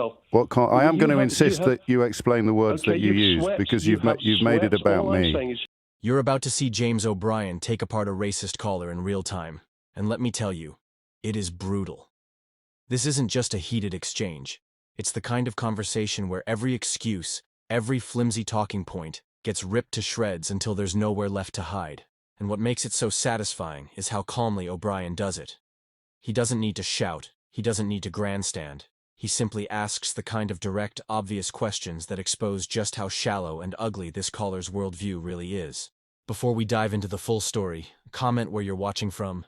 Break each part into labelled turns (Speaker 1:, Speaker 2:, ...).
Speaker 1: I am going to insist that you explain the words that you use, because you've made it about me.
Speaker 2: You're about to see James O'Brien take apart a racist caller in real time, and let me tell you, it is brutal. This isn't just a heated exchange. It's the kind of conversation where every excuse, every flimsy talking point, gets ripped to shreds until there's nowhere left to hide. And what makes it so satisfying is how calmly O'Brien does it. He doesn't need to shout. He doesn't need to grandstand. He simply asks the kind of direct, obvious questions that expose just how shallow and ugly this caller's worldview really is. Before we dive into the full story, comment where you're watching from,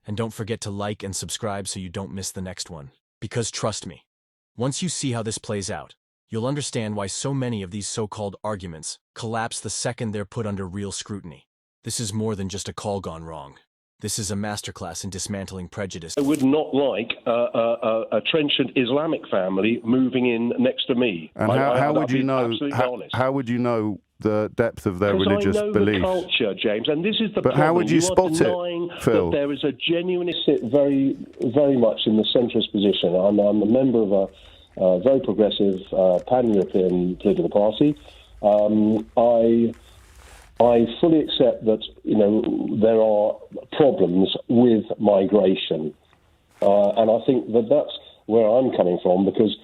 Speaker 2: and don't forget to like and subscribe so you don't miss the next one. Because trust me, once you see how this plays out, you'll understand why so many of these so-called arguments collapse the second they're put under real scrutiny. This is more than just a call gone wrong. This is a masterclass in dismantling prejudice.
Speaker 3: I would not like a trenchant Islamic family moving in next to me.
Speaker 1: And how would you know? How would you know the depth of their religious beliefs?
Speaker 3: The culture, James, and this is the problem.
Speaker 1: But how would you spot it, Phil?
Speaker 3: That there is a genuine sit very, very much in the centrist position. I'm a member of a very progressive pan-European political party. I fully accept that, there are problems with migration. And I think that that's where I'm coming from, because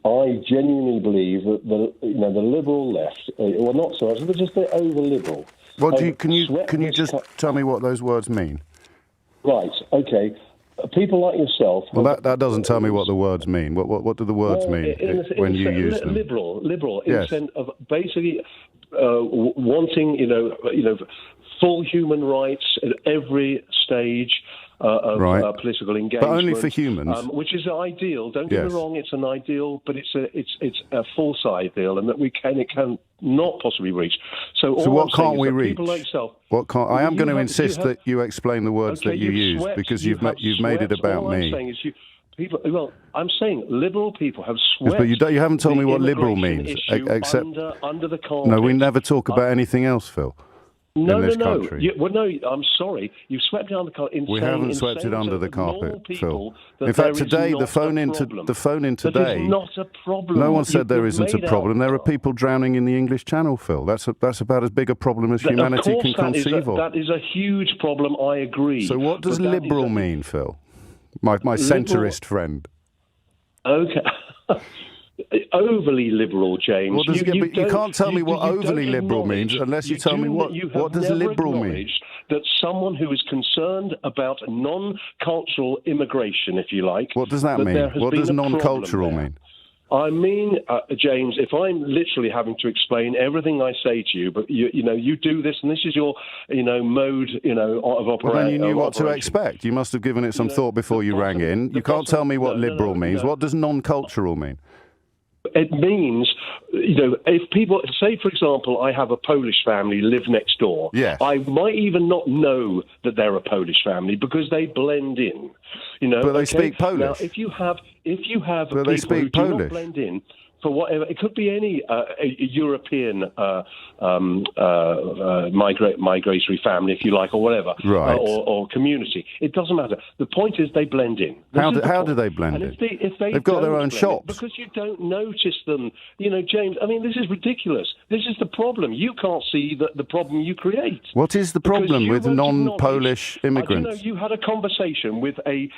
Speaker 3: I genuinely believe that the liberal left, well, not so much, but just the over-liberal.
Speaker 1: Well, can you just tell me what those words mean?
Speaker 3: Right, okay. People like yourself...
Speaker 1: Well, that doesn't tell me what the words mean. What do the words mean when you use them?
Speaker 3: Liberal, in
Speaker 1: yes.
Speaker 3: the sense of basically wanting, full human rights at every stage of political engagement.
Speaker 1: But only for humans.
Speaker 3: Which is ideal. Don't get me wrong, it's an ideal, but it's a false ideal, and that it can not possibly reach. So
Speaker 1: what can't we reach?
Speaker 3: People like yourself,
Speaker 1: I am going to insist that you explain the words that you use, because you've made it about me.
Speaker 3: I'm saying liberal people have swept.
Speaker 1: Yes, but you haven't told me what liberal means, except
Speaker 3: under the carpet.
Speaker 1: No, we never talk about anything else, Phil.
Speaker 3: No. I'm sorry. You've swept it under the carpet.
Speaker 1: We haven't swept it under the carpet, Phil. In fact, today, the phone in today.
Speaker 3: That is not a problem.
Speaker 1: No one said there isn't a problem. There are people drowning in the English Channel, Phil. That's about as big a problem as humanity can conceive of.
Speaker 3: That is a huge problem. I agree.
Speaker 1: So what does liberal mean, Phil? My centrist friend.
Speaker 3: Okay. Overly liberal, James.
Speaker 1: Well, you can't tell me what overly liberal means unless you tell me what does liberal mean.
Speaker 3: That someone who is concerned about non-cultural immigration, if you like.
Speaker 1: What does that mean? What does non-cultural mean?
Speaker 3: I mean, James, if I'm literally having to explain everything I say to you, but you do this, and this is your, mode, of operation.
Speaker 1: Well, then you knew what to expect. You must have given it some thought before you rang in. You can't tell me what liberal means. What does non-cultural mean?
Speaker 3: It means, if people, say, for example, I have a Polish family live next door.
Speaker 1: Yes.
Speaker 3: I might even not know that they're a Polish family because they blend in.
Speaker 1: But they speak Polish.
Speaker 3: Now, if you have
Speaker 1: but
Speaker 3: people
Speaker 1: who
Speaker 3: do not blend in, for whatever, it could be any European migratory family, if you like, or whatever,
Speaker 1: right.
Speaker 3: or community. It doesn't matter. The point is they blend in.
Speaker 1: How do they blend in? They've got their own shops.
Speaker 3: Because you don't notice them. James, I mean, this is ridiculous. This is the problem. You can't see the problem you create.
Speaker 1: What is the problem with non-Polish immigrants?
Speaker 3: You had a conversation with a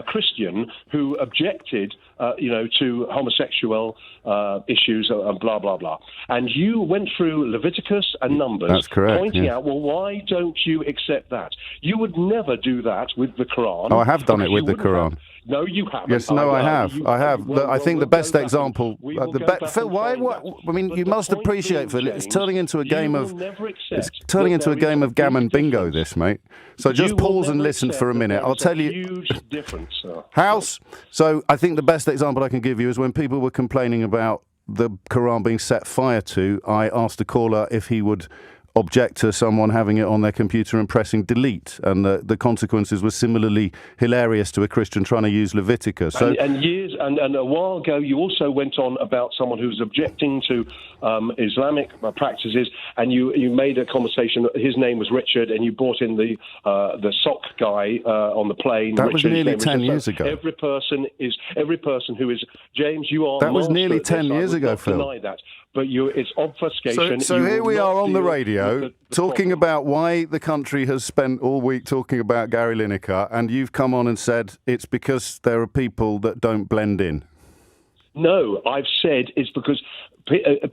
Speaker 3: Christian who objected, to homosexual issues and blah, blah, blah. And you went through Leviticus and Numbers.
Speaker 1: That's correct,
Speaker 3: pointing out, well, why don't you accept that? You would never do that with the Quran.
Speaker 1: Oh, I have done it with the Quran.
Speaker 3: No, you haven't.
Speaker 1: Yes, no, I have. I think the best example. Phil, why? I mean, you must appreciate, Phil. It's turning into a game of. It's turning into a game of gammon bingo, this, mate. So just pause and listen for a minute. I'll tell you.
Speaker 3: Huge difference, sir.
Speaker 1: House. So I think the best example I can give you is when people were complaining about the Quran being set fire to. I asked the caller if he would object to someone having it on their computer and pressing delete, and the consequences were similarly hilarious to a Christian trying to use Leviticus. So,
Speaker 3: and a while ago, you also went on about someone who was objecting to Islamic practices, and you made a conversation. His name was Richard, and you brought in the sock guy on the plane.
Speaker 1: That
Speaker 3: Richard,
Speaker 1: was nearly 10 years ago.
Speaker 3: Every person who is James. You are.
Speaker 1: That was nearly 10 years ago, Phil.
Speaker 3: Deny that. But it's obfuscation.
Speaker 1: So here we are on the radio talking about why the country has spent all week talking about Gary Lineker, and you've come on and said it's because there are people that don't blend in.
Speaker 3: No, I've said it's because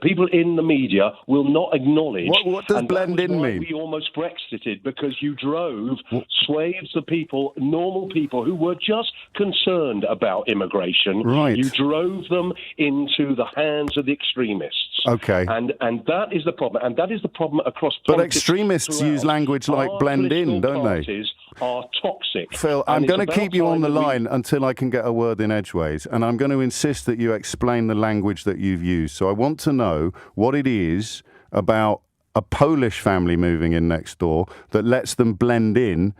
Speaker 3: people in the media will not acknowledge.
Speaker 1: What does blend in mean?
Speaker 3: We almost Brexited because you drove swathes of people, normal people who were just concerned about immigration.
Speaker 1: Right.
Speaker 3: You drove them into the hands of the extremists.
Speaker 1: Okay.
Speaker 3: And that is the problem. And that is the problem across
Speaker 1: But
Speaker 3: politics.
Speaker 1: extremists use language like blend in, don't they?
Speaker 3: Are toxic.
Speaker 1: Phil, I'm going to keep you on the line until I can get a word in edgeways, and I'm going to insist that you explain the language that you've used. So I want to know what it is about a Polish family moving in next door that lets them blend in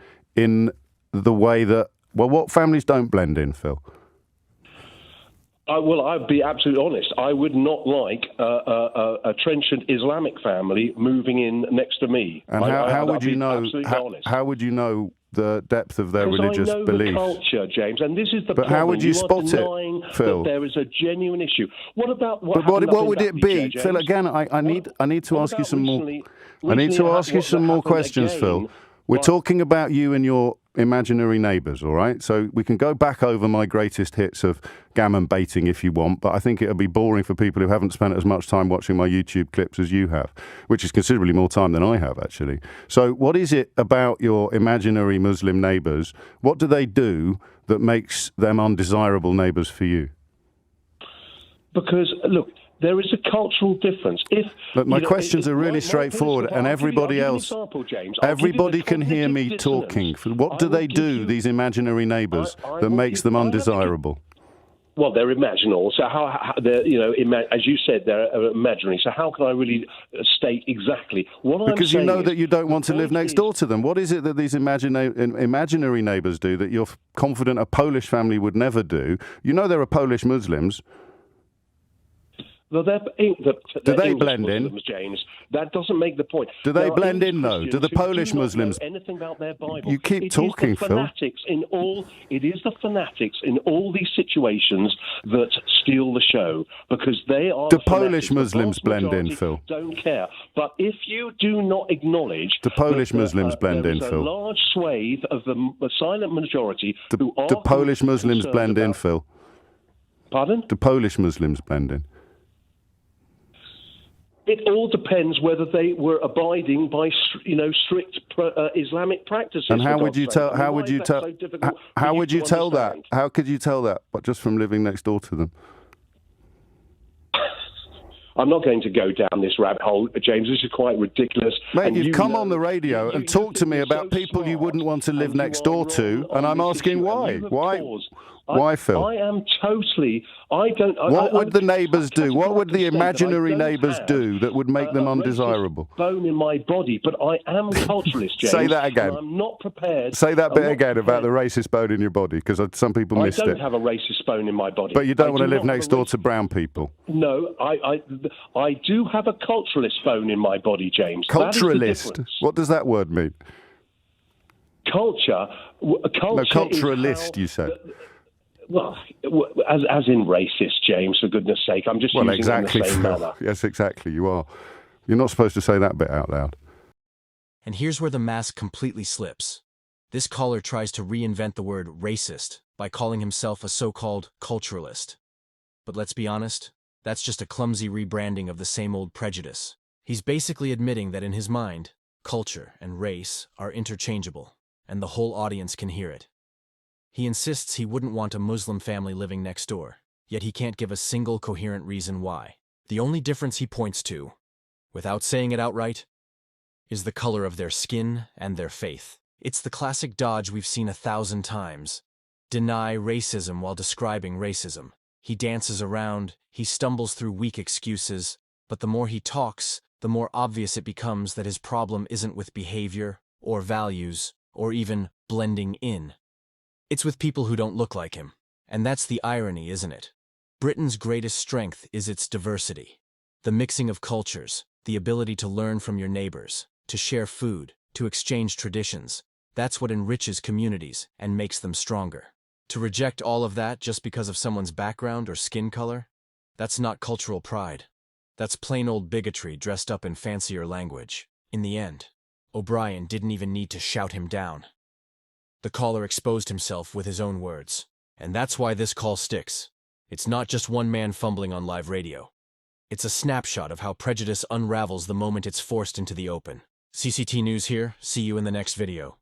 Speaker 1: the way that, well, what families don't blend in, Phil?
Speaker 3: Well, I'd be absolutely honest. I would not like a trenchant Islamic family moving in next to me.
Speaker 1: And how would you know? How would you know the depth of their religious
Speaker 3: I know
Speaker 1: beliefs?
Speaker 3: The culture, James, and this is the
Speaker 1: but
Speaker 3: problem.
Speaker 1: How would you spot
Speaker 3: it,
Speaker 1: Phil?
Speaker 3: That there is a genuine issue. What about
Speaker 1: what would it be,
Speaker 3: James?
Speaker 1: Phil? Again, I need to ask you some more. I need to ask you some more questions, Phil. We're talking about you and your imaginary neighbours, all right? So we can go back over my greatest hits of gammon baiting if you want, but I think it'll be boring for people who haven't spent as much time watching my YouTube clips as you have, which is considerably more time than I have, actually. So what is it about your imaginary Muslim neighbours? What do they do that makes them undesirable neighbours for you?
Speaker 3: Because, look, there is a cultural difference.
Speaker 1: But my questions are really straightforward, and everybody else, everybody can hear me talking. What do they do, these imaginary neighbours, that makes them undesirable?
Speaker 3: Well, they're imaginal. So how they're, as you said, they're imaginary. So how can I really state exactly what I'm saying?
Speaker 1: Because you know that you don't want to live next door to them. What is it that these imaginary neighbours do that you're confident a Polish family would never do? You know there are Polish Muslims.
Speaker 3: Well, do
Speaker 1: they blend in,
Speaker 3: James? That doesn't make the point.
Speaker 1: Do they blend in, though? Do the Polish Muslims?
Speaker 3: Anything about their Bible?
Speaker 1: You keep talking, Phil.
Speaker 3: It is the fanatics in all these situations that steal the show because they are.
Speaker 1: Do Polish Muslims blend in, Phil?
Speaker 3: Don't care. But if you do not acknowledge,
Speaker 1: do Polish Muslims blend in, Phil?
Speaker 3: A large swathe of the silent majority who are.
Speaker 1: Do Polish Muslims blend in, Phil?
Speaker 3: Pardon?
Speaker 1: Do Polish Muslims blend in?
Speaker 3: It all depends whether they were abiding by, strict Islamic practices.
Speaker 1: And how would you tell? How would you tell? How would you tell that? How could you tell that? But just from living next door to them.
Speaker 3: I'm not going to go down this rabbit hole, James. This is quite ridiculous.
Speaker 1: Mate, you've come on the radio and talked to me about people you wouldn't want to live next door to, and I'm asking why. Why, Phil?
Speaker 3: I am totally. I don't.
Speaker 1: What would the neighbours do? What would the imaginary neighbours do that would make them undesirable?
Speaker 3: Bone in my body, but I am culturalist, James.
Speaker 1: Say that again.
Speaker 3: I'm not prepared.
Speaker 1: Say that bit again about the racist bone in your body, because some people missed it.
Speaker 3: I don't have a racist bone in my body.
Speaker 1: But you don't want to live next door to brown people.
Speaker 3: No, I do have a culturalist bone in my body, James.
Speaker 1: Culturalist? What does that word mean?
Speaker 3: Culture.
Speaker 1: No, culturalist, you said.
Speaker 3: Well, as in racist, James, for goodness sake. I'm just using
Speaker 1: exactly,
Speaker 3: it in the same manner.
Speaker 1: Yes, exactly, you are. You're not supposed to say that bit out loud.
Speaker 2: And here's where the mask completely slips. This caller tries to reinvent the word racist by calling himself a so-called culturalist. But let's be honest, that's just a clumsy rebranding of the same old prejudice. He's basically admitting that in his mind, culture and race are interchangeable, and the whole audience can hear it. He insists he wouldn't want a Muslim family living next door, yet he can't give a single coherent reason why. The only difference he points to, without saying it outright, is the color of their skin and their faith. It's the classic dodge we've seen 1,000 times. Deny racism while describing racism. He dances around, he stumbles through weak excuses, but the more he talks, the more obvious it becomes that his problem isn't with behavior, or values, or even blending in. It's with people who don't look like him. And that's the irony, isn't it? Britain's greatest strength is its diversity. The mixing of cultures, the ability to learn from your neighbors, to share food, to exchange traditions. That's what enriches communities and makes them stronger. To reject all of that just because of someone's background or skin color? That's not cultural pride. That's plain old bigotry dressed up in fancier language. In the end, O'Brien didn't even need to shout him down. The caller exposed himself with his own words. And that's why this call sticks. It's not just one man fumbling on live radio. It's a snapshot of how prejudice unravels the moment it's forced into the open. CCT News here. See you in the next video.